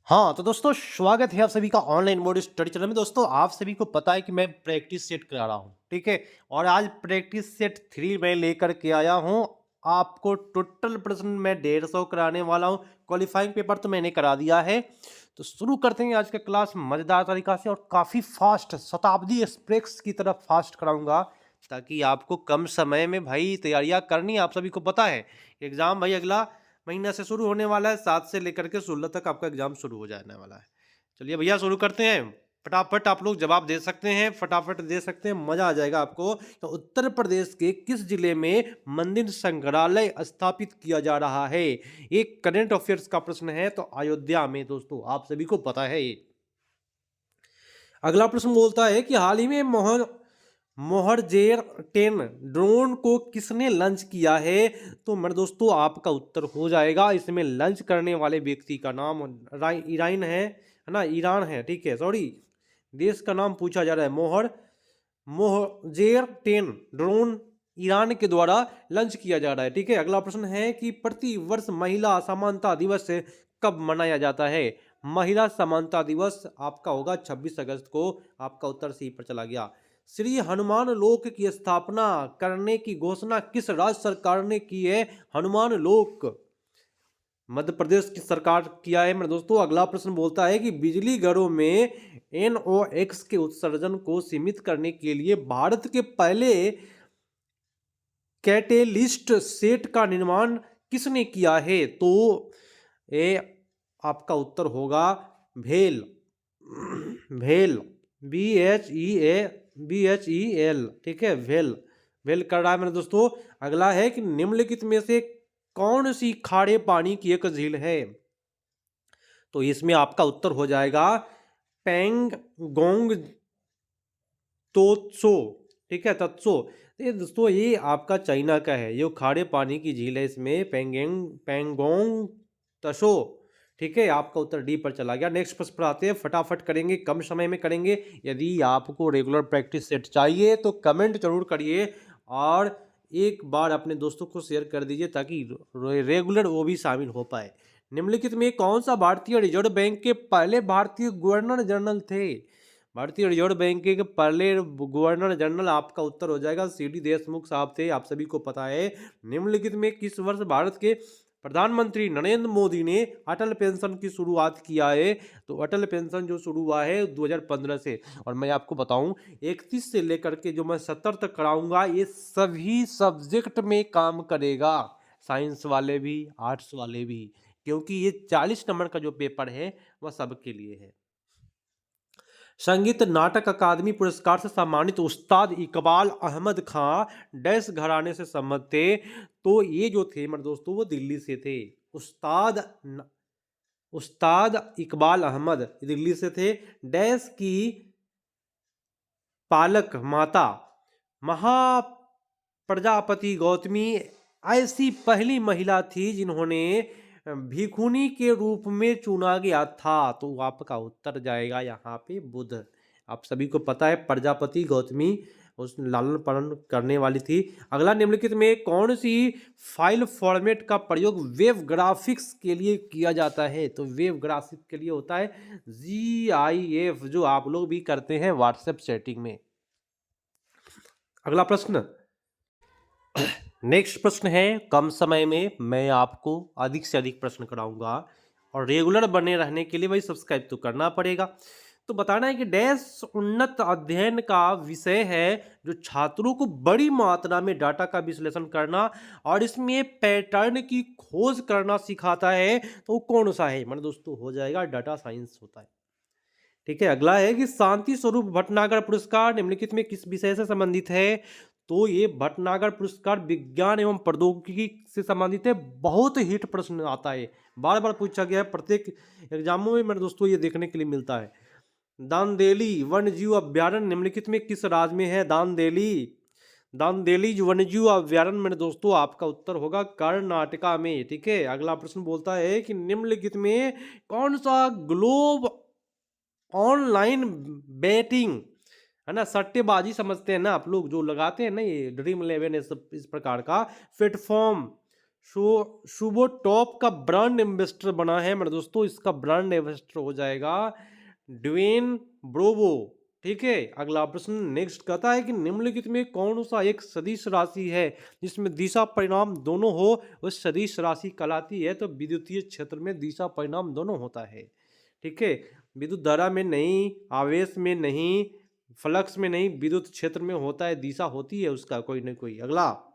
हाँ, तो दोस्तों स्वागत है आप सभी का ऑनलाइन मोड स्टडी चैनल में। दोस्तों आप सभी को पता है कि मैं प्रैक्टिस सेट करा रहा हूँ, ठीक है? और आज प्रैक्टिस सेट 3 मैं लेकर के आया हूँ। आपको टोटल प्रश्न मैं 150 कराने वाला हूँ। क्वालिफाइंग पेपर तो मैंने करा दिया है। तो शुरू करते हैं आज का क्लास मज़ेदार तरीका से और काफ़ी फास्ट शताब्दी एक्सप्रेस की तरह फास्ट कराऊंगा, ताकि आपको कम समय में भाई तैयारियां करनी है। आप सभी को पता है एग्ज़ाम भाई अगला महीना से शुरू होने वाला है। 7 से लेकर के 16 तक आपका एग्जाम शुरू हो जाने वाला है। चलिए भैया शुरू करते हैं। फटाफट आप लोग जवाब दे सकते हैं, फटाफट दे सकते हैं, मजा आ जाएगा आपको। तो उत्तर प्रदेश के किस जिले में मंदिर संग्रहालय स्थापित किया जा रहा है? एक करंट अफेयर्स का प्रश्न है, तो अयोध्या में। दोस्तों आप सभी को पता है ये। अगला प्रश्न बोलता है कि हाल ही में मोहरजेर 10 ड्रोन को किसने लॉन्च किया है? तो मेरे दोस्तों आपका उत्तर हो जाएगा, इसमें लॉन्च करने वाले व्यक्ति का नाम ईरान है ना, ईरान है, ठीक है। सॉरी, देश का नाम पूछा जा रहा है। मोहजेर 10 ड्रोन ईरान के द्वारा लॉन्च किया जा रहा है, ठीक है। अगला प्रश्न है कि प्रति वर्ष महिला समानता दिवस कब मनाया जाता है? महिला समानता दिवस आपका होगा 26 अगस्त को। आपका उत्तर सी पर चला गया। श्री हनुमान लोक की स्थापना करने की घोषणा किस राज्य सरकार ने की है? हनुमान लोक मध्य प्रदेश की सरकार किया है मेरे दोस्तों। अगला प्रश्न बोलता है कि बिजली घरों में NOx के उत्सर्जन को सीमित करने के लिए भारत के पहले कैटेलिस्ट सेट का निर्माण किसने किया है? तो ये आपका उत्तर होगा भेल। भेल, BHEL, ठीक है, भेल। भेल कर रहा है मेरे दोस्तों। अगला है कि निम्नलिखित में से कौन सी खारे पानी की एक झील है? तो इसमें आपका उत्तर हो जाएगा पेंगोंग तोत्सो, ठीक है, तत्सो। ये दोस्तों ये आपका चाइना का है, ये खारे पानी की झील है। इसमें पेंगोंग तसो, ठीक है। आपका उत्तर डी पर चला गया। नेक्स्ट प्रश्न पर आते हैं, फटाफट करेंगे, कम समय में करेंगे। यदि आपको रेगुलर प्रैक्टिस सेट चाहिए तो कमेंट जरूर करिए और एक बार अपने दोस्तों को शेयर कर दीजिए, ताकि रेगुलर वो भी शामिल हो पाए। निम्नलिखित में कौन सा भारतीय रिजर्व बैंक के पहले भारतीय गवर्नर जनरल थे? भारतीय रिजर्व बैंक के पहले गवर्नर जनरल आपका उत्तर हो जाएगा CD देशमुख साहब थे। आप सभी को पता है। निम्नलिखित में किस वर्ष भारत के प्रधानमंत्री नरेंद्र मोदी ने अटल पेंशन की शुरुआत किया है? तो अटल पेंशन जो शुरू हुआ है 2015 से। और मैं आपको बताऊं 31 से लेकर के जो मैं 70 तक कराऊंगा, ये सभी सब्जेक्ट में काम करेगा, साइंस वाले भी, आर्ट्स वाले भी, क्योंकि ये 40 नंबर का जो पेपर है वह सबके लिए है। संगीत नाटक अकादमी पुरस्कार से सम्मानित उस्ताद इकबाल अहमद खां डैश घराने से सम्मत थे? तो ये जो थे मेरे दोस्तों वो दिल्ली से थे। उस्ताद इकबाल अहमद दिल्ली से थे। डैश की पालक माता महाप्रजापति गौतमी ऐसी पहली महिला थी जिन्होंने भिखुनी के रूप में चुना गया था। तो आपका उत्तर जाएगा यहाँ पे बुध। आप सभी को पता है प्रजापति गौतमी उस लालन पालन करने वाली थी। अगला, निम्नलिखित में कौन सी फाइल फॉर्मेट का प्रयोग वेब ग्राफिक्स के लिए किया जाता है? तो वेब ग्राफिक्स के लिए होता है GIF, जो आप लोग भी करते हैं व्हाट्सएप चैटिंग में। अगला प्रश्न, नेक्स्ट प्रश्न है, कम समय में मैं आपको अधिक से अधिक प्रश्न कराऊंगा और रेगुलर बने रहने के लिए भाई सब्सक्राइब तो करना पड़ेगा। तो बताना है कि डैश उन्नत अध्ययन का विषय है जो छात्रों को बड़ी मात्रा में डाटा का विश्लेषण करना और इसमें पैटर्न की खोज करना सिखाता है। तो वो कौन सा है? मेरे दोस्तों हो जाएगा डाटा साइंस होता है, ठीक है। अगला है कि शांति स्वरूप भटनागर पुरस्कार निम्नलिखित में किस विषय से संबंधित है? तो ये भटनागर पुरस्कार विज्ञान एवं प्रौद्योगिकी से संबंधित है। बहुत हिट प्रश्न आता है, बार बार पूछा गया है, प्रत्येक एग्जामों में मेरे दोस्तों ये देखने के लिए मिलता है। दांदेली वन्यजीव अभ्यारण्य निम्नलिखित में किस राज्य में है? दांदेली वन्यजीव अभ्यारण्य मेरे दोस्तों आपका उत्तर होगा कर्नाटका में, ठीक है। अगला प्रश्न बोलता है कि निम्नलिखित में कौन सा ग्लोब ऑनलाइन बेटिंग, है ना, सट्टेबाजी समझते हैं ना आप लोग, जो लगाते हैं ना ये ड्रीम 11 इस प्रकार का प्लेटफॉर्म शुभो टॉप का ब्रांड एम्बेसडर बना है मेरे दोस्तों, इसका ब्रांड एम्बेसडर हो जाएगा ड्वेन ब्रोवो। ठीक है, अगला प्रश्न नेक्स्ट कहता है कि निम्नलिखित में कौन सा एक सदिश राशि है जिसमें दिशा परिणाम दोनों हो, वह सदिश राशि कहलाती है। तो विद्युतीय क्षेत्र में दिशा परिणाम दोनों होता है। ठीक है, विद्युत धारा में नहीं, आवेश में नहीं, फ्लक्स में नहीं, विद्युत क्षेत्र में होता है, दिशा होती है उसका कोई ना कोई। अगला,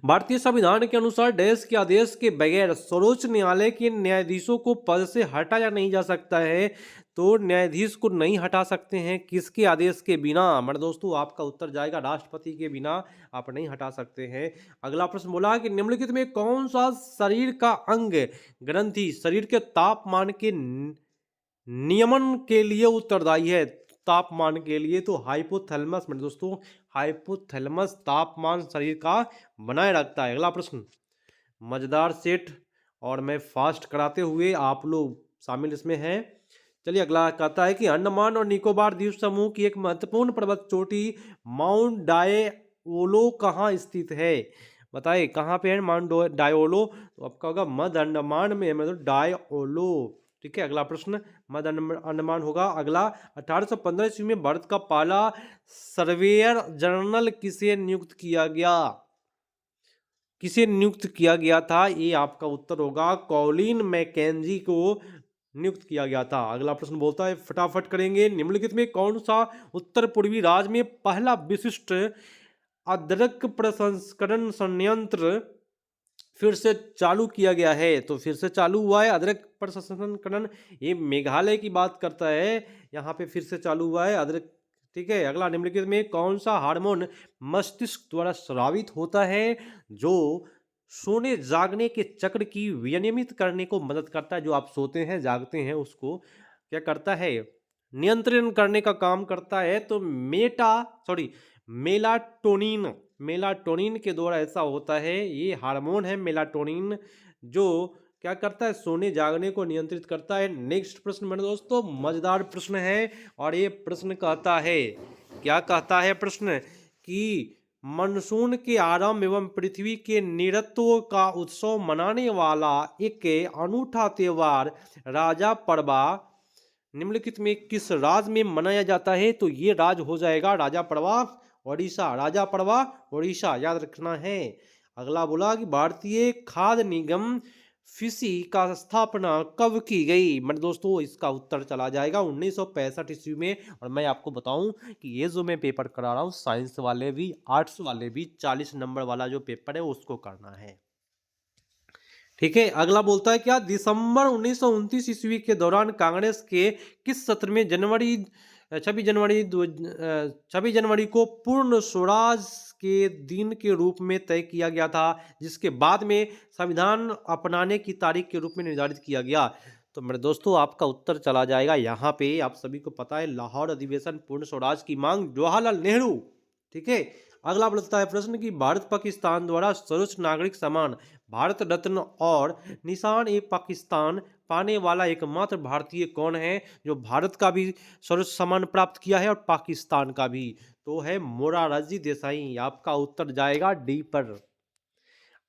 भारतीय संविधान के अनुसार डैश के आदेश के बगैर सर्वोच्च न्यायालय के न्यायाधीशों को पद से हटाया नहीं जा सकता है। तो न्यायाधीश को नहीं हटा सकते हैं किसके आदेश के बिना? मेरे दोस्तों आपका उत्तर जाएगा राष्ट्रपति के बिना आप नहीं हटा सकते हैं। अगला प्रश्न बोला कि निम्नलिखित में कौन सा शरीर का अंग ग्रंथि शरीर के तापमान के नियमन के लिए उत्तरदायी है? तापमान के लिए तो हाइपोथैलेमस मेरे दोस्तों, हाइपोथैलेमस तापमान शरीर का बनाए रखता है। अगला प्रश्न, मजेदार सेट और मैं फास्ट कराते हुए आप लोग शामिल इसमें हैं। चलिए अगला कहता है कि अंडमान और निकोबार द्वीप समूह की एक महत्वपूर्ण पर्वत चोटी माउंट डायोलो कहाँ स्थित है? बताइए कहाँ पे है माउंट डायोलो? तो आपका होगा मध्य अंडमान में, मतलब डायोलो। ठीक है, अगला प्रश्न मध्य अंडमान होगा। अगला, 1815 ईस्वी में भारत का पहला सर्वेयर जनरल किसे नियुक्त किया गया? किसे नियुक्त किया गया था? ये आपका उत्तर होगा कॉलिन मैकेंजी को नियुक्त किया गया था। अगला प्रश्न बोलता है, फटाफट करेंगे, निम्नलिखित में कौन सा उत्तर पूर्वी राज्य में पहला विशिष्ट अदरक प्रसंस्करण संयंत्र फिर से चालू किया गया है? तो फिर से चालू हुआ है अदरक प्रसंस्करण, ये मेघालय की बात करता है, यहाँ पे फिर से चालू हुआ है अदरक। ठीक है, अगला, निम्नलिखित में कौन सा हार्मोन मस्तिष्क द्वारा स्रावित होता है जो सोने जागने के चक्र की विनियमित करने को मदद करता है? जो आप सोते हैं जागते हैं उसको क्या करता है? नियंत्रण करने का काम करता है। तो मेलाटोनिन, मेलाटोनिन के द्वारा ऐसा होता है। ये हार्मोन है मेलाटोनिन जो क्या करता है? सोने जागने को नियंत्रित करता है। नेक्स्ट प्रश्न मेरे दोस्तों मजेदार प्रश्न है और ये प्रश्न कहता है, क्या कहता है प्रश्न, कि मानसून के आरंभ एवं पृथ्वी के नीरत्व का उत्सव मनाने वाला एक अनूठा त्योहार राजा परवा निम्नलिखित में किस राज्य में मनाया जाता है? तो ये राज्य हो जाएगा राजा परवा ओडिशा, राजा परवा ओडिशा, याद रखना है। अगला बोला कि भारतीय खाद्य निगम फिशी का स्थापना कब की गई? मेरे दोस्तों इसका उत्तर चला जाएगा 1965 ईस्वी में। और मैं आपको बताऊं कि ये जो मैं पेपर करा रहा हूँ साइंस वाले भी आर्ट्स वाले भी 40 नंबर वाला जो पेपर है उसको करना है। ठीक है, अगला बोलता है क्या दिसंबर 1929 ईस्वी के दौरान कांग्रेस के किस सत्र में 26 जनवरी को पूर्ण स्वराज के दिन के रूप में तय किया गया था, जिसके बाद में संविधान अपनाने की तारीख के रूप में निर्धारित किया गया? तो मेरे दोस्तों आपका उत्तर चला जाएगा यहाँ पे, आप सभी को पता है लाहौर अधिवेशन, पूर्ण स्वराज की मांग, जवाहरलाल नेहरू। ठीक है, अगला बोलता है प्रश्न कि भारत पाकिस्तान द्वारा सर्वोच्च नागरिक सम्मान भारत रत्न और निशान ए पाकिस्तान पाने वाला एकमात्र भारतीय कौन है जो भारत का भी सर्वोच्च सम्मान प्राप्त किया है और पाकिस्तान का भी? तो है मोरारजी देसाई। आपका उत्तर जाएगा डी पर।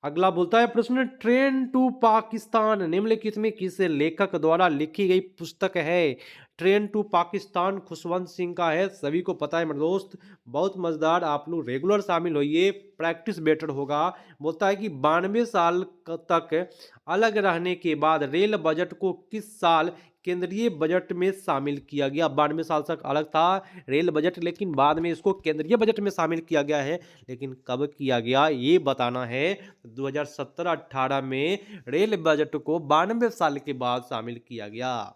अगला बोलता है प्रश्न, ट्रेन टू पाकिस्तान निम्नलिखित में किस लेखक द्वारा लिखी गई पुस्तक है? ट्रेन टू पाकिस्तान खुशवंत सिंह का है, सभी को पता है मेरे दोस्त, बहुत मजेदार। आप लोग रेगुलर शामिल होइए, प्रैक्टिस बेटर होगा। बोलता है कि 92 साल तक अलग रहने के बाद रेल बजट को किस साल केंद्रीय बजट में शामिल किया गया? 92 साल तक अलग था रेल बजट, लेकिन बाद में इसको केंद्रीय बजट में शामिल किया गया है, लेकिन कब किया गया ये बताना है। 2017-18 में रेल बजट को 92 साल के बाद शामिल किया गया।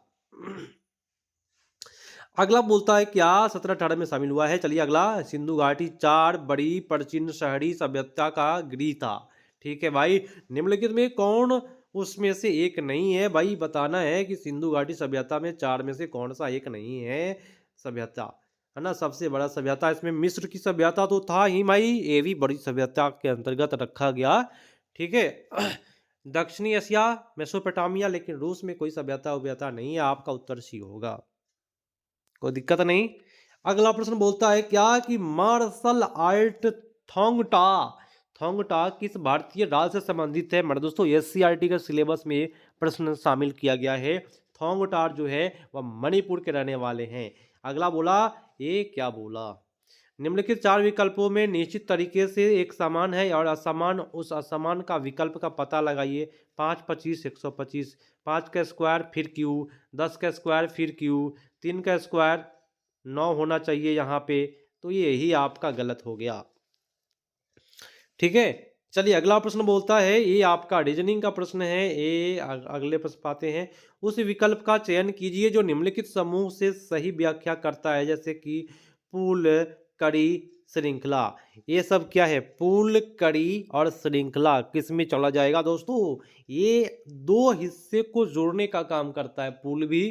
अगला बोलता है क्या 17-18 में शामिल हुआ है? चलिए अगला, सिंधु घाटी 4 बड़ी प्राचीन शहरी सभ्यता का गृह था। ठीक है भाई, निम्नलिखित में कौन उसमें से एक नहीं है? भाई बताना है कि सिंधु घाटी सभ्यता में 4 में से कौन सा एक नहीं है सभ्यता, है ना? सबसे बड़ा सभ्यता इसमें मिस्र की सभ्यता तो था ही भाई, ये भी बड़ी सभ्यता के अंतर्गत रखा गया। ठीक है, दक्षिणी एशिया मेसोपोटामिया, लेकिन रूस में कोई सभ्यता नहीं है। आपका उत्तर सी होगा, कोई दिक्कत नहीं। अगला प्रश्न बोलता है क्या कि मार्शल आर्ट थोंगटा थोंगटा किस भारतीय राज्य से संबंधित है? मेरे दोस्तों एससीईआरटी के सिलेबस में प्रश्न शामिल किया गया है। थोंगटार जो है वह मणिपुर के रहने वाले हैं। अगला बोला, ये क्या बोला? निम्नलिखित चार विकल्पों में निश्चित तरीके से एक समान है और असमान, उस असमान का विकल्प का पता लगाइए। 5, 25, 125, 5 का स्क्वायर फिर क्यू, 10 का स्क्वायर फिर क्यू, 3 का स्क्वायर 9 होना चाहिए यहाँ पे, तो यही आपका गलत हो गया। ठीक है, चलिए अगला प्रश्न बोलता है, ये आपका रीजनिंग का प्रश्न है। ये अगले प्रश्न पाते हैं। उस विकल्प का चयन कीजिए जो निम्नलिखित समूह से सही व्याख्या करता है, जैसे कि पुल, कड़ी, श्रृंखला। ये सब क्या है? पुल, कड़ी और श्रृंखला किस में चला जाएगा दोस्तों? ये दो हिस्से को जोड़ने का काम करता है। पुल भी,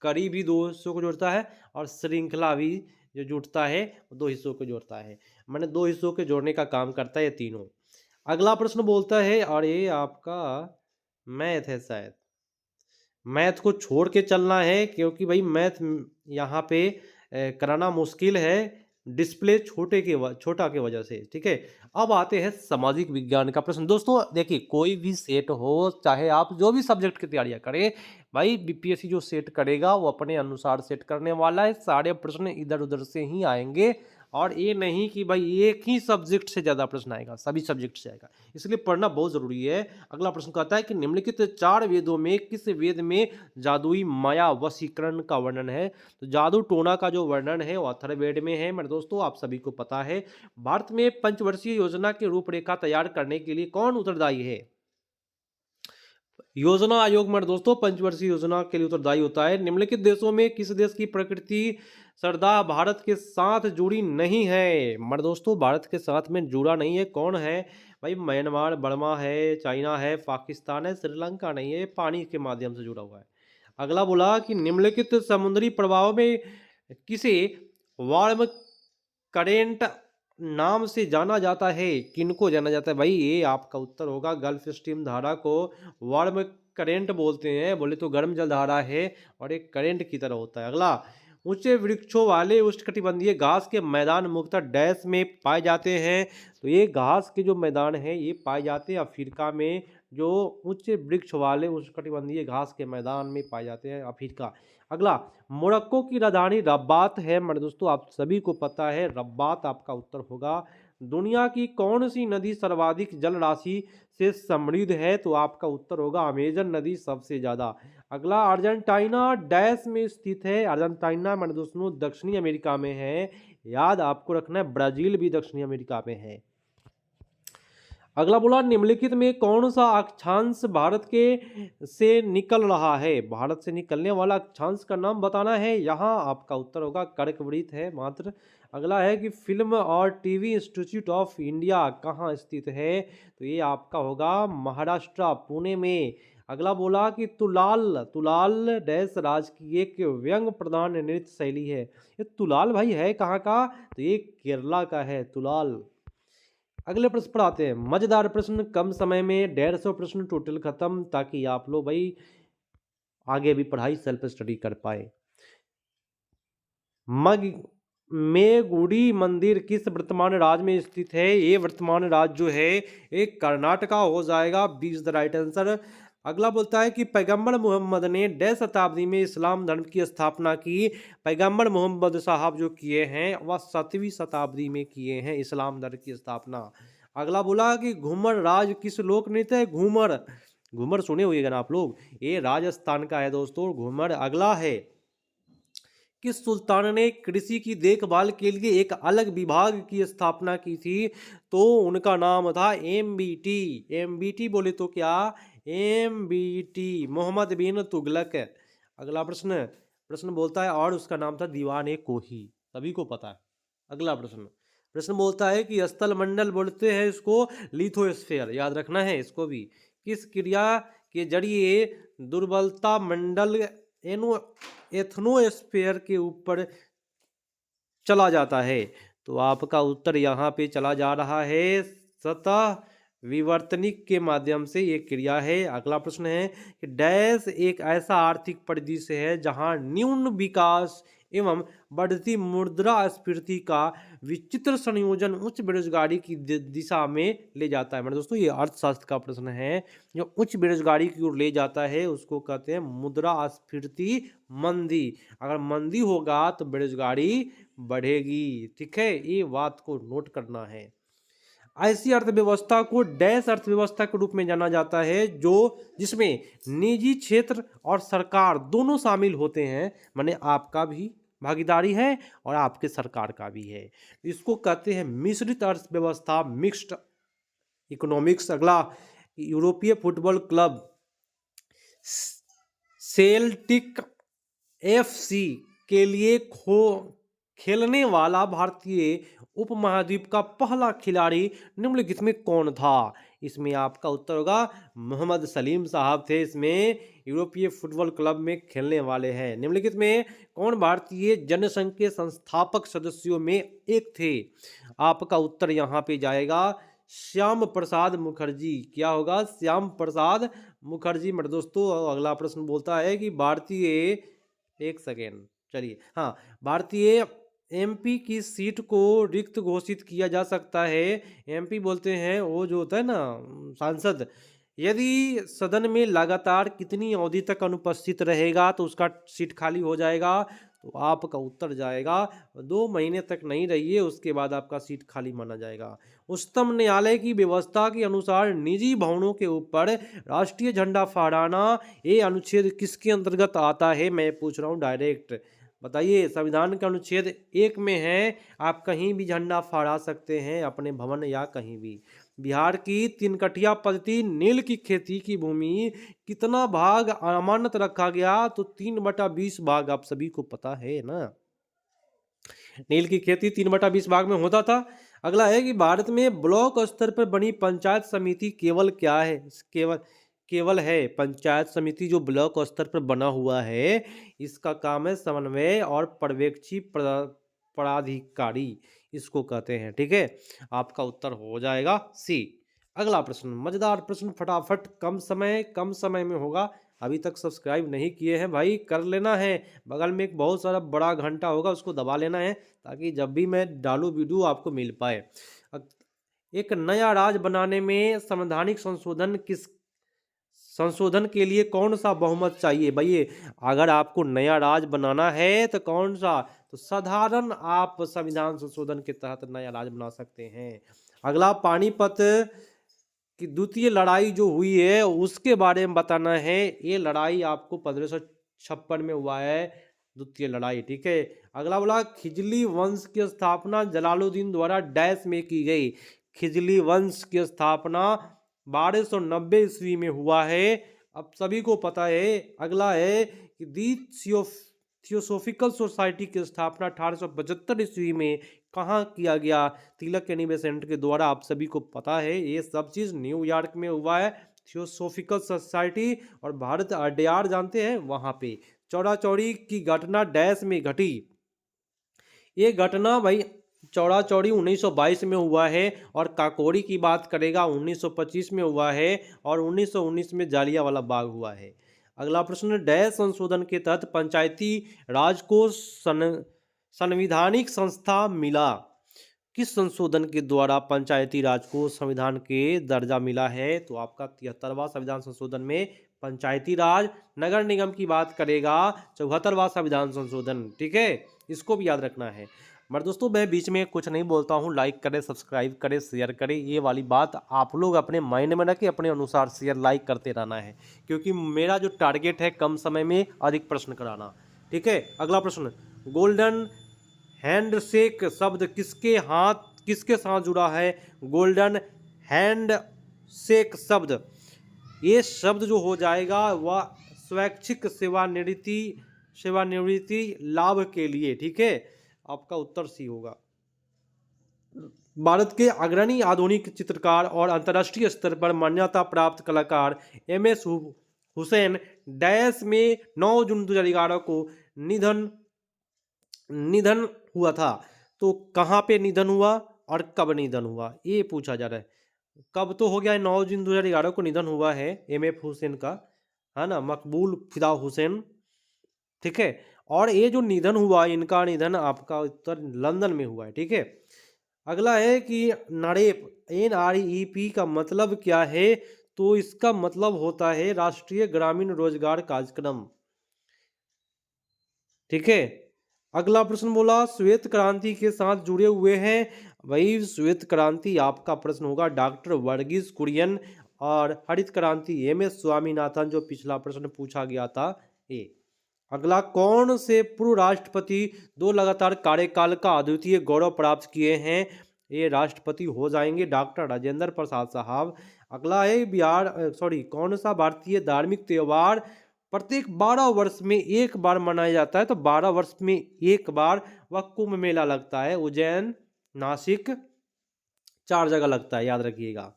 कड़ी भी दो हिस्सों को जोड़ता है और श्रृंखला भी जो जुड़ता है वो दो हिस्सों को जोड़ता है। मैंने दो हिस्सों के जोड़ने का काम करता है ये तीनों। अगला प्रश्न बोलता है, और ये आपका मैथ है शायद। मैथ को छोड़ के चलना है क्योंकि भाई मैथ यहाँ पे कराना मुश्किल है, डिस्प्ले छोटा के वजह से। ठीक है, अब आते हैं सामाजिक विज्ञान का प्रश्न। दोस्तों देखिए, कोई भी सेट हो, चाहे आप जो भी सब्जेक्ट की तैयारियां करें, भाई बीपीएससी जो सेट करेगा वो अपने अनुसार सेट करने वाला है। सारे प्रश्न इधर उधर से ही आएंगे और ये नहीं कि भाई एक ही सब्जेक्ट से ज़्यादा प्रश्न आएगा, सभी सब्जेक्ट से आएगा, इसलिए पढ़ना बहुत ज़रूरी है। अगला प्रश्न कहता है कि निम्नलिखित चार वेदों में किस वेद में जादुई माया वशीकरण का वर्णन है? तो जादू टोना का जो वर्णन है वो अथर्ववेद में है। मेरे दोस्तों आप सभी को पता है। भारत में पंचवर्षीय योजना की रूपरेखा तैयार करने के लिए कौन उत्तरदायी है? योजना आयोग मेरे दोस्तों पंचवर्षीय योजना के लिए उत्तरदायी होता है। निम्नलिखित देशों में किस देश की प्रकृति श्रद्धा भारत के साथ जुड़ी नहीं है? मेरे दोस्तों भारत के साथ में जुड़ा नहीं है। कौन है भाई? म्यांमार, बर्मा है, चाइना है, पाकिस्तान है, श्रीलंका नहीं है, पानी के माध्यम से जुड़ा हुआ है। अगला बोला कि निम्नलिखित समुद्री प्रवाह में किसे वार्म करेंट नाम से जाना जाता है? किनको जाना जाता है भाई? ये आपका उत्तर होगा गल्फ स्ट्रीम धारा को वार्म करेंट बोलते हैं। बोले तो गर्म जल धारा है और एक करेंट की तरह होता है। अगला, ऊंचे वृक्षों वाले उष्णकटिबंधीय घास के मैदान मुख्यतः डैश में पाए जाते हैं। तो ये घास के जो मैदान है ये पाए जाते हैं अफ्रीका में। जो ऊंचे वृक्ष वाले उष्णकटिबंधीय घास के मैदान में पाए जाते हैं अफ्रीका। अगला, मोरक्को की राजधानी रब्बात है। मेरे दोस्तों आप सभी को पता है रब्बात आपका उत्तर होगा। दुनिया की कौन सी नदी सर्वाधिक जल राशि से समृद्ध है? तो आपका उत्तर होगा अमेजन नदी सबसे ज्यादा। अगला, अर्जेंटीना डैश में स्थित है? अर्जेंटीना मेरे दोस्तों दक्षिणी अमेरिका में है। याद आपको रखना है, ब्राजील भी दक्षिणी अमेरिका में है। अगला बोला, निम्नलिखित में कौन सा अक्षांश भारत के से निकल रहा है? भारत से निकलने वाला अक्षांश का नाम बताना है। यहाँ आपका उत्तर होगा कर्कवृत्त है मात्र। अगला है कि फिल्म और टीवी इंस्टीट्यूट ऑफ इंडिया कहाँ स्थित है? तो ये आपका होगा महाराष्ट्र, पुणे में। अगला बोला कि तुलाल, तुलाल डैश राज्य की एक व्यंग प्रधान नृत्य शैली है। ये तुलाल भाई है कहाँ का? तो ये केरला का है तुलाल। अगले प्रश्न पर आते हैं, मजेदार प्रश्न, कम समय में 150 प्रश्न टोटल खत्म, ताकि आप लोग भाई आगे भी पढ़ाई सेल्फ स्टडी कर पाए। मग मेगुडी मंदिर किस वर्तमान राज्य में स्थित है? ये वर्तमान राज्य जो है एक कर्नाटका हो जाएगा। 20 द राइट आंसर। अगला बोलता है कि पैगंबर मोहम्मद ने डैश शताब्दी में इस्लाम धर्म की स्थापना की? पैगंबर मोहम्मद साहब जो किए हैं वह 7वीं शताब्दी में किए हैं इस्लाम धर्म की स्थापना। अगला बोला कि घूमर राज किस लोक नृत्य है? घूमर, घूमर सुने होइएगा ना आप लोग, ये राजस्थान का है दोस्तों घूमर। अगला है, किस सुल्तान ने कृषि की देखभाल के लिए एक अलग विभाग की स्थापना की थी? तो उनका नाम था एमबीटी। एमबीटी बोले तो क्या? एमबीटी, मोहम्मद बिन तुगलक। अगला प्रश्न, प्रश्न बोलता है और उसका नाम था दीवान कोही, सभी को पता है। अगला प्रश्न, प्रश्न बोलता है कि स्थल मंडल बोलते हैं इसको लिथोस्फेयर, याद रखना है इसको भी। किस क्रिया के जरिए दुर्बलता मंडल एथनोस्फेयर के ऊपर चला जाता है? तो आपका उत्तर यहाँ पे चला जा रहा है सतह विवर्तनिक के माध्यम से ये क्रिया है। अगला प्रश्न है कि डैश एक ऐसा आर्थिक परिदृश्य है जहाँ न्यून विकास एवं बढ़ती मुद्रास्फीति का विचित्र संयोजन उच्च बेरोजगारी की दिशा में ले जाता है। मतलब दोस्तों ये अर्थशास्त्र का प्रश्न है, जो उच्च बेरोजगारी की ओर ले जाता है उसको कहते हैं मुद्रास्फीति मंदी। अगर मंदी होगा तो बेरोजगारी बढ़ेगी, ठीक है, ये बात को नोट करना है। ऐसी अर्थव्यवस्था को डैश अर्थव्यवस्था के रूप में जाना जाता है जो जिसमें निजी क्षेत्र और सरकार दोनों शामिल होते हैं, माने आपका भी भागीदारी है और आपके सरकार का भी है। इसको कहते हैं मिश्रित अर्थव्यवस्था, मिक्स्ड इकोनॉमिक्स। अगला, यूरोपीय फुटबॉल क्लब सेल्टिक एफसी के लिए खेलने वाला भारतीय उपमहाद्वीप का पहला खिलाड़ी निम्नलिखित में कौन था? इसमें आपका उत्तर होगा मोहम्मद सलीम साहब थे, इसमें यूरोपीय फुटबॉल क्लब में खेलने वाले हैं। निम्नलिखित में कौन भारतीय जनसंघ के संस्थापक सदस्यों में एक थे? आपका उत्तर यहाँ पे जाएगा श्याम प्रसाद मुखर्जी। क्या होगा? श्याम प्रसाद मुखर्जी। मेरे दोस्तों अगला प्रश्न बोलता है कि भारतीय, एक सेकेंड, चलिए, हाँ, भारतीय एमपी की सीट को रिक्त घोषित किया जा सकता है। एमपी बोलते हैं वो जो होता है ना सांसद, यदि सदन में लगातार कितनी अवधि तक अनुपस्थित रहेगा तो उसका सीट खाली हो जाएगा। तो आपका उत्तर जाएगा 2 महीने तक नहीं रहिए, उसके बाद आपका सीट खाली माना जाएगा। उच्चतम न्यायालय की व्यवस्था के अनुसार निजी भवनों के ऊपर राष्ट्रीय झंडा फहराना, ये अनुच्छेद किसके अंतर्गत आता है? मैं पूछ रहा हूँ डायरेक्ट, बताइए। संविधान के अनुच्छेद 1 में है, आप कहीं भी झंडा फहरा सकते हैं अपने भवन या कहीं भी। बिहार की 3 कठिया पद्धति नील की खेती की भूमि कितना भाग अमानत रखा गया? तो 3/20 भाग, आप सभी को पता है ना, नील की खेती 3/20 भाग में होता था। अगला है कि भारत में ब्लॉक स्तर पर बनी पंचायत समिति केवल क्या है? केवल है पंचायत समिति जो ब्लॉक स्तर पर बना हुआ है, इसका काम है समन्वय और पर्यवेक्षी पदाधिकारी, इसको कहते हैं, ठीक है। आपका उत्तर हो जाएगा सी। अगला प्रश्न, मजेदार प्रश्न, फटाफट, कम समय में होगा। अभी तक सब्सक्राइब नहीं किए हैं भाई, कर लेना है। बगल में एक बहुत सारा बड़ा घंटा होगा, उसको दबा लेना है ताकि जब भी मैं डालूं वीडियो आपको मिल पाए। एक नया राज्य बनाने में संवैधानिक संशोधन के लिए कौन सा बहुमत चाहिए? भैया अगर आपको नया राज्य बनाना है तो कौन सा? तो साधारण आप संविधान संशोधन के तहत नया राज्य बना सकते हैं। अगला, पानीपत की द्वितीय लड़ाई जो हुई है उसके बारे में बताना है। ये लड़ाई आपको 1556 में हुआ है, द्वितीय लड़ाई, ठीक है। अगला बोला, खिजली वंश की स्थापना जलालुद्दीन द्वारा डैश में की गई। खिजली वंश की स्थापना 1290 ईस्वी में हुआ है, अब सभी को पता है। अगला है कि दी थियोसोफिकल सोसाइटी की स्थापना 1875 ईस्वी में कहाँ किया गया? तिलक एनिबेसेंट के द्वारा, आप सभी को पता है। ये सब चीज़ न्यूयॉर्क में हुआ है, थियोसोफिकल सोसाइटी। और भारत अड्यार जानते हैं, वहाँ पे। चौरा चौरी की घटना डैश में घटी। ये घटना भाई चौरा चौरी 1922 में हुआ है, और काकोरी की बात करेगा 1925 में हुआ है, और 1919 में जालियांवाला बाग हुआ है। अगला प्रश्न, डैश संशोधन के तहत पंचायती राज को संवैधानिक संस्था मिला? किस संशोधन के द्वारा पंचायती राज को संविधान के दर्जा मिला है? तो आपका 73वां संविधान संशोधन में पंचायती राज। नगर निगम की बात करेगा 74वां संविधान संशोधन, ठीक है, इसको भी याद रखना है। मगर दोस्तों मैं बीच में कुछ नहीं बोलता हूँ, लाइक करें, सब्सक्राइब करें, शेयर करें, ये वाली बात आप लोग अपने माइंड में रखें, अपने अनुसार शेयर लाइक करते रहना है, क्योंकि मेरा जो टारगेट है कम समय में अधिक प्रश्न कराना, ठीक है। अगला प्रश्न, गोल्डन हैंडशेक शब्द किसके साथ जुड़ा है? गोल्डन हैंडशेक शब्द, ये शब्द जो हो जाएगा वह स्वैच्छिक सेवानिवृत्ति लाभ के लिए, ठीक है। आपका उत्तर सी होगा। भारत के अग्रणी आधुनिक चित्रकार और अंतर्राष्ट्रीय स्तर पर मान्यता प्राप्त कलाकार एम.एस. हुसैन डैश में 9 जून 2011 को निधन हुआ था। तो कहाँ पे निधन हुआ और कब निधन हुआ, ये पूछा जा रहा है। कब तो हो गया, 9 जून 2011 को निधन हुआ है एम.एफ. हुसैन का, है ना, मकबूल फिदा हुसैन, ठीक है। और ये जो निधन हुआ, इनका निधन आपका उत्तर लंदन में हुआ है, ठीक है। अगला है कि नारेप, NREP का मतलब क्या है? तो इसका मतलब होता है राष्ट्रीय ग्रामीण रोजगार कार्यक्रम, ठीक है। अगला प्रश्न बोला श्वेत क्रांति के साथ जुड़े हुए हैं, वही श्वेत क्रांति आपका प्रश्न होगा डॉक्टर वर्गीस कुरियन, और हरित क्रांति MS स्वामीनाथन, जो पिछला प्रश्न पूछा गया था ये। अगला कौन से पूर्व राष्ट्रपति दो लगातार कार्यकाल का अद्वितीय गौरव प्राप्त किए हैं? ये राष्ट्रपति हो जाएंगे डॉक्टर राजेंद्र प्रसाद साहब। अगला है कौन सा भारतीय धार्मिक त्योहार प्रत्येक 12 वर्ष में एक बार मनाया जाता है? तो 12 वर्ष में एक बार वह कुंभ मेला लगता है, उज्जैन, नासिक, 4 जगह लगता है, याद रखिएगा।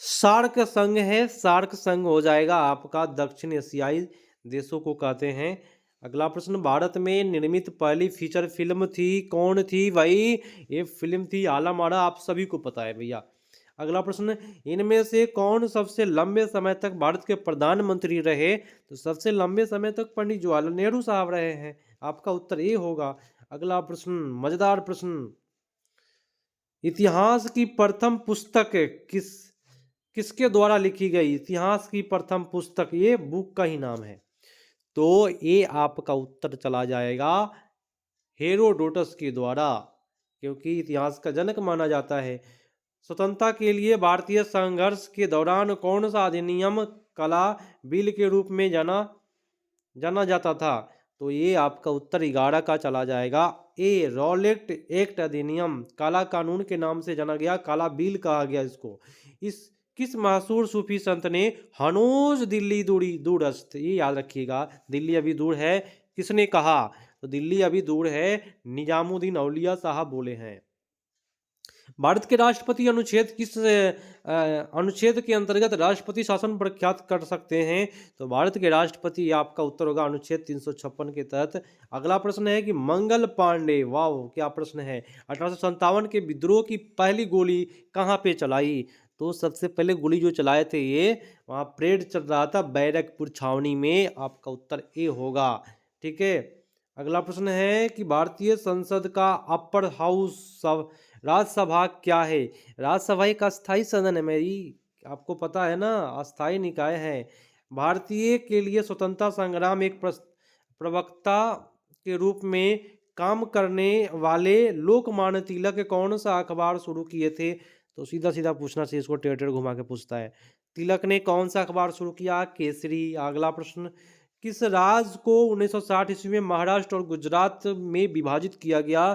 सार्क संघ है, सार्क संघ हो जाएगा आपका दक्षिण एशियाई देशों को कहते हैं। अगला प्रश्न भारत में निर्मित पहली फीचर फिल्म थी, कौन थी भाई? ये फिल्म थी आलम आरा, आप सभी को पता है भैया। अगला प्रश्न इनमें से कौन सबसे लंबे समय तक भारत के प्रधानमंत्री रहे? तो सबसे लंबे समय तक पंडित जवाहरलाल नेहरू साहब रहे हैं, आपका उत्तर ये होगा। अगला प्रश्न मजेदार प्रश्न, इतिहास की प्रथम पुस्तक किसके द्वारा लिखी गई? इतिहास की प्रथम पुस्तक, ये बुक का ही नाम है, तो ये आपका उत्तर चला जाएगा हेरोडोटस के द्वारा, क्योंकि इतिहास का जनक माना जाता है। स्वतंत्रता के लिए भारतीय संघर्ष के दौरान कौन सा अधिनियम काला बिल के रूप में जाना जाता था? तो ये आपका उत्तर 11 का चला जाएगा। ए रॉलेट एक्ट अधिनियम काला कानून के नाम से जाना गया, काला बिल कहा गया इसको। इस किस मशहूर सूफी संत ने हनोज दिल्ली दूरस्थ, ये याद रखिएगा, दिल्ली अभी दूर है, किसने कहा? तो दिल्ली अभी दूर है, निजामुद्दीन औलिया साहब बोले हैं। भारत के राष्ट्रपति अनुच्छेद किस अनुच्छेद के अंतर्गत राष्ट्रपति शासन प्रख्यात कर सकते हैं? तो भारत के राष्ट्रपति, आपका उत्तर होगा अनुच्छेद 356 के तहत। अगला प्रश्न है कि मंगल पांडे, वाह क्या प्रश्न है, 1857 के विद्रोह की पहली गोली कहाँ पे चलाई? तो सबसे पहले गोली जो चलाए थे ये वहाँ परेड चल रहा था बैरकपुर छावनी में, आपका उत्तर ए होगा, ठीक है। अगला प्रश्न है कि भारतीय संसद का अपर हाउस सब राज्यसभा क्या है? राज्यसभा एक अस्थायी सदन है मेरी, आपको पता है ना, अस्थायी निकाय है। भारतीय के लिए स्वतंत्रता संग्राम एक प्रवक्ता के रूप में काम करने वाले लोकमान्य तिलक कौन सा अखबार शुरू किए थे? तो सीधा सीधा पूछना चाहिए, इसको टेढ़ टेढ़ घुमा के पूछता है। तिलक ने कौन सा अखबार शुरू किया? केसरी। अगला प्रश्न किस राज्य को 1960 ईस्वी में महाराष्ट्र और गुजरात में विभाजित किया गया?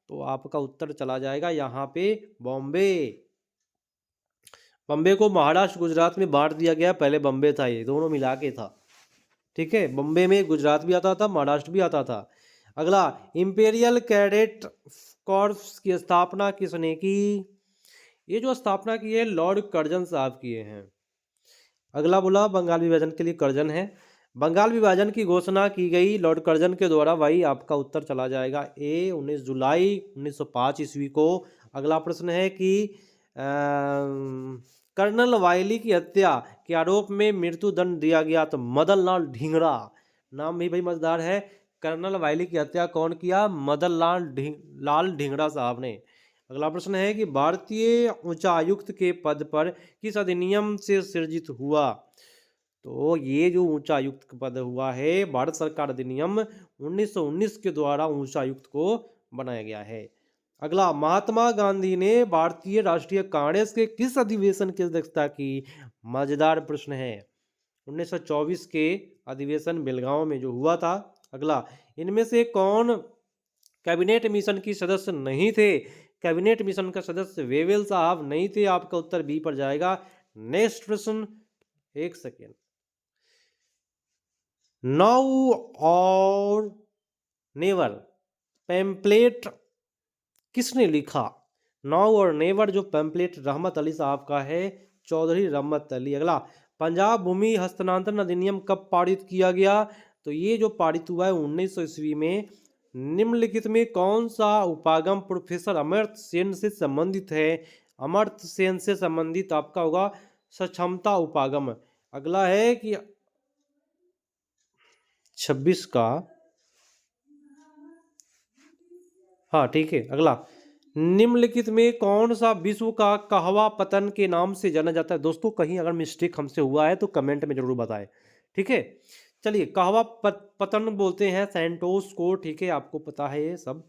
तो आपका उत्तर चला जाएगा यहाँ पे बॉम्बे। बॉम्बे को महाराष्ट्र गुजरात में बांट दिया गया, पहले बॉम्बे था, ये दोनों मिला के था, ठीक है। बॉम्बे में गुजरात भी आता था, महाराष्ट्र भी आता था। अगला इंपीरियल कैडेट कॉर्प्स की स्थापना किसने की? ये जो स्थापना की है लॉर्ड कर्जन साहब किए हैं। अगला बोला बंगाल विभाजन के लिए कर्जन है, बंगाल विभाजन की घोषणा की गई लॉर्ड कर्जन के द्वारा, वही आपका उत्तर चला जाएगा ए 19 जुलाई 1905 ईस्वी को। अगला प्रश्न है कि कर्नल वायली की हत्या के आरोप में मृत्यु दंड दिया गया, तो मदन लाल ढींगरा, नाम भी भाई मजेदार है। कर्नल वायली की हत्या कौन किया? मदन लाल ढींगरा साहब ने। अगला प्रश्न है कि भारतीय उच्चायुक्त के पद पर किस अधिनियम से सृजित हुआ? तो ये जो उच्चायुक्त पद हुआ है भारत सरकार अधिनियम 1919 के द्वारा उच्चायुक्त को बनाया गया है। अगला महात्मा गांधी ने भारतीय राष्ट्रीय कांग्रेस के किस अधिवेशन की अध्यक्षता की? मजेदार प्रश्न है, 1924 के अधिवेशन बेलगांव में जो हुआ था। अगला इनमें से कौन कैबिनेट मिशन की सदस्य नहीं थे? कैबिनेट मिशन का सदस्य वेवेल साहब नहीं थे, आपका उत्तर बी पर जाएगा। नेक्स्ट प्रश्न, एक सेकेंड, नाउ और नेवर पैम्पलेट किसने लिखा? नाउ और नेवर जो पैम्पलेट रहमत अली साहब का है, चौधरी रहमत अली। अगला पंजाब भूमि हस्तांतरण अधिनियम कब पारित किया गया? तो ये जो पारित हुआ है 1900 ईस्वी में। निम्नलिखित में कौन सा उपागम प्रोफेसर अमर्त्य सेन से संबंधित है? अमर्त्य सेन से संबंधित आपका होगा सक्षमता उपागम। अगला है कि 26 का हाँ ठीक है। अगला, निम्नलिखित में कौन सा विश्व का कहवा पतन के नाम से जाना जाता है? दोस्तों कहीं अगर मिस्टेक हमसे हुआ है तो कमेंट में जरूर बताएं। ठीक है, चलिए, कहवा पतन बोलते हैं सैंटोस को। ठीक है, आपको पता है ये सब।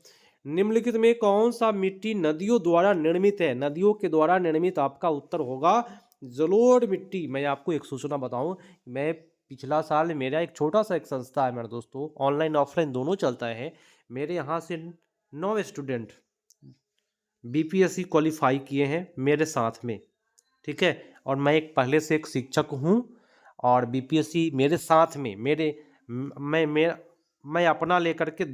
निम्नलिखित में कौन सा मिट्टी नदियों द्वारा निर्मित है? नदियों के द्वारा निर्मित आपका उत्तर होगा जलोढ़ मिट्टी। मैं आपको एक सूचना बताऊं, मैं पिछला साल, मेरा एक छोटा सा एक संस्था है मेरे दोस्तों, ऑनलाइन ऑफलाइन दोनों चलता है। मेरे यहाँ से 9 स्टूडेंट बीपीएससी क्वालिफाई किए हैं मेरे साथ में। ठीक है, और मैं एक पहले से एक शिक्षक हूँ, और बीपीएससी मेरे साथ में मेरे मैं अपना लेकर के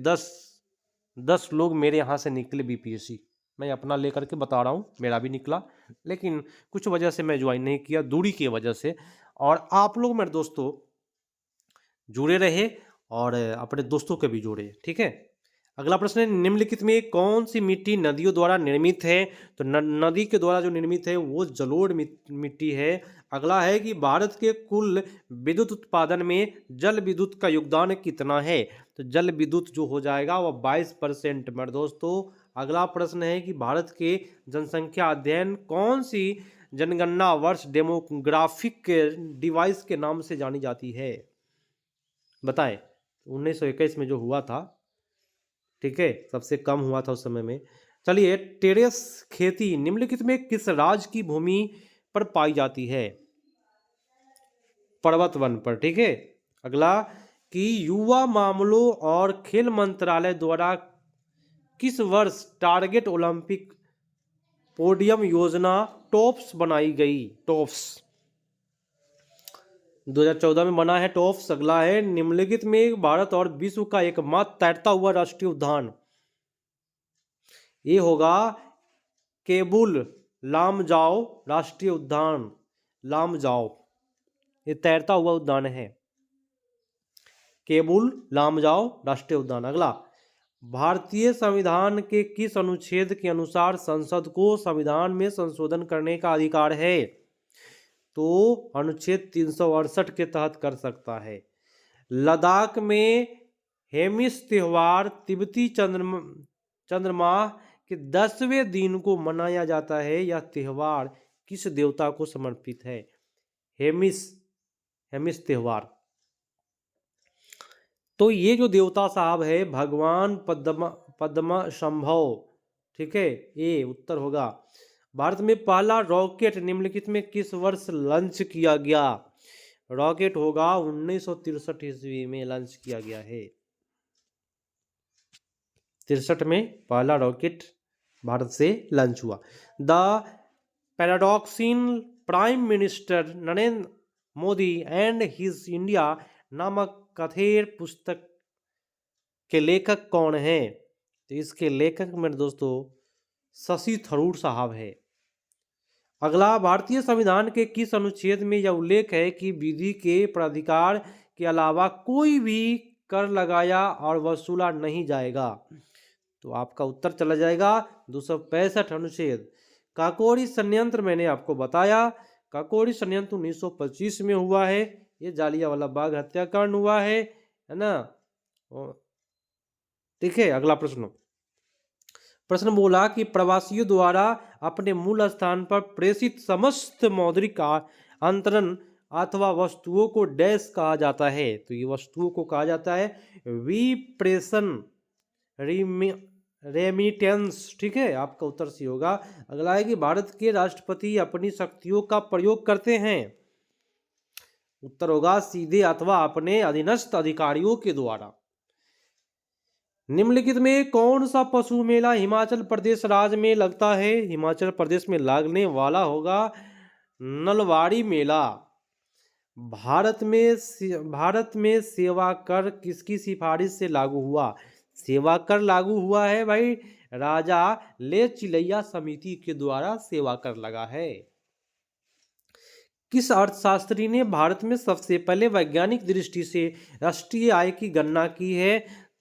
10 लोग मेरे यहाँ से निकले बीपीएससी। मैं अपना लेकर के बता रहा हूँ, मेरा भी निकला, लेकिन कुछ वजह से मैं ज्वाइन नहीं किया, दूरी की वजह से। और आप लोग मेरे दोस्तों जुड़े रहे और अपने दोस्तों के भी जोड़े। ठीक है, अगला प्रश्न है, निम्नलिखित में कौन सी मिट्टी नदियों द्वारा निर्मित है? तो नदी के द्वारा जो निर्मित है वो जलोढ़ मिट्टी है। अगला है कि भारत के कुल विद्युत उत्पादन में जल विद्युत का योगदान कितना है? तो जल विद्युत जो हो जाएगा वह 22% मेरे दोस्तों। अगला प्रश्न है कि भारत के जनसंख्या अध्ययन कौन सी जनगणना वर्ष डेमोग्राफिक डिवाइस के नाम से जानी जाती है? बताएं। 1921 में जो हुआ था, ठीक है, सबसे कम हुआ था उस समय में। चलिए, टेरेस खेती निम्नलिखित में किस राज्य की भूमि पर पाई जाती है? पर्वत वन पर। ठीक है, अगला कि युवा मामलों और खेल मंत्रालय द्वारा किस वर्ष टारगेट ओलंपिक पोडियम योजना टॉप्स बनाई गई? टॉप्स 2014 में बना है टॉप्स। अगला है, निम्नलिखित में भारत और विश्व का एकमात्र तैरता हुआ राष्ट्रीय उद्यान, ये होगा केबुल लामजाओ राष्ट्रीय उद्यान। लामजाओ ये तैरता हुआ उद्यान है, केबुल लामजाओ राष्ट्रीय उद्यान। अगला, भारतीय संविधान के किस अनुच्छेद के अनुसार संसद को संविधान में संशोधन करने का अधिकार है? तो अनुच्छेद 368 के तहत कर सकता है। लद्दाख में हेमिस त्योहार तिब्बती चंद्रमाह के 10वें दिन को मनाया जाता है। यह त्योहार किस देवता को समर्पित है? हेमिस त्योहार। तो ये जो देवता साहब है भगवान पद्मा संभव। ठीक है, ये उत्तर होगा। भारत में पहला रॉकेट निम्नलिखित में किस वर्ष लॉन्च किया गया? रॉकेट होगा 1963 ईस्वी में लॉन्च किया गया है। 63 में पहला रॉकेट भारत से लॉन्च हुआ। The paradoxical prime minister Narendra Modi and his India नामक कथेर पुस्तक के लेखक कौन है? तो इसके लेखक मेरे दोस्तों शशि थरूर साहब है। अगला, भारतीय संविधान के किस अनुच्छेद में यह उल्लेख है कि विधि के प्राधिकार के अलावा कोई भी कर लगाया और वसूला नहीं जाएगा? तो आपका उत्तर चला जाएगा 265 अनुच्छेद। काकोरी संयंत्र मैंने आपको बताया, काकोरी संयंत्र 1925 में हुआ है। ये जालियांवाला बाग हत्याकांड हुआ है ना। ठीक है, अगला प्रश्न बोला कि प्रवासियों द्वारा अपने मूल स्थान पर प्रेषित समस्त मौद्रिक अंतरण अथवा वस्तुओं को डैश कहा जाता है? तो ये वस्तुओं को कहा जाता है विप्रेषण, रेमिटेंस। ठीक है, आपका उत्तर सी होगा। अगला है कि भारत के राष्ट्रपति अपनी शक्तियों का प्रयोग करते हैं? उत्तर होगा सीधे अथवा अपने अधीनस्थ अधिकारियों के द्वारा। निम्नलिखित में कौन सा पशु मेला हिमाचल प्रदेश राज्य में लगता है? हिमाचल प्रदेश में लगने वाला होगा नलवाड़ी मेला। भारत में सेवा कर किसकी सिफारिश से लागू हुआ? सेवा कर लागू हुआ है भाई राजा ले चिलैया समिति के द्वारा सेवा कर लगा है। किस अर्थशास्त्री ने भारत में सबसे पहले वैज्ञानिक दृष्टि से राष्ट्रीय आय की गणना की है?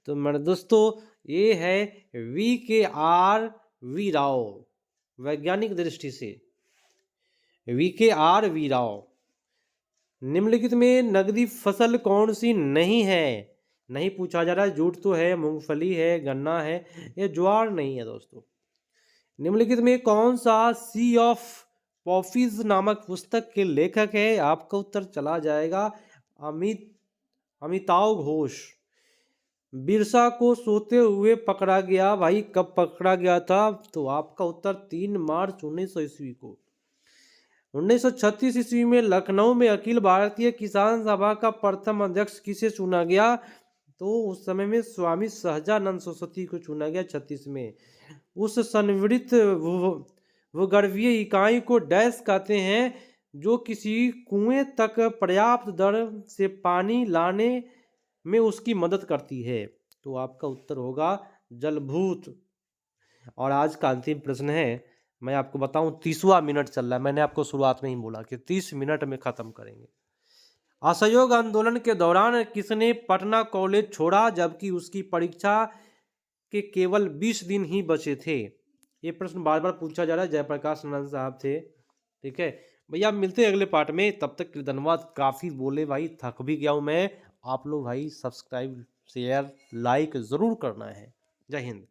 तो मेरे दोस्तों ये है VKR राव। वैज्ञानिक दृष्टि से VKR राव। निम्नलिखित में नगदी फसल कौन सी नहीं है? नहीं पूछा जा रहा है। जूट तो है, मूंगफली है, गन्ना है, ये ज्वार नहीं है दोस्तों। निम्नलिखित में कौन सा सी ऑफ पॉफीज नामक पुस्तक के लेखक है? आपका उत्तर चला जाएगा अमिताव घोष। बिरसा को सोते हुए पकड़ा गया, भाई कब पकड़ा गया था? तो आपका उत्तर 3 मार्च 1900 ईस्वी को। 1936 ईस्वी में लखनऊ में अखिल भारतीय किसान सभा का प्रथम अध्यक्ष किसे चुना गया? तो उस समय में स्वामी सहजानंद सरस्वती को चुना गया 36 में। उस संवृत भूगर्भीय इकाई को डैश कहते हैं जो किसी कुएं तक पर्याप्त दर से पानी लाने में उसकी मदद करती है। तो आपका उत्तर होगा जलभूत। और आज का अंतिम प्रश्न है, मैं आपको बताऊं 30वां मिनट चल रहा है, मैंने आपको शुरुआत में ही बोला कि 30 मिनट में खत्म करेंगे। असहयोग आंदोलन के दौरान किसने पटना कॉलेज छोड़ा जबकि उसकी परीक्षा के केवल 20 दिन ही बचे थे? ये प्रश्न बार बार पूछा जा रहा है। जयप्रकाश नंद साहब थे। ठीक है भैया, मिलते हैं अगले पार्ट में। तब तक के लिए धन्यवाद। काफ़ी बोले भाई, थक भी गया हूँ मैं। आप लोग भाई सब्सक्राइब शेयर लाइक ज़रूर करना है। जय हिंद।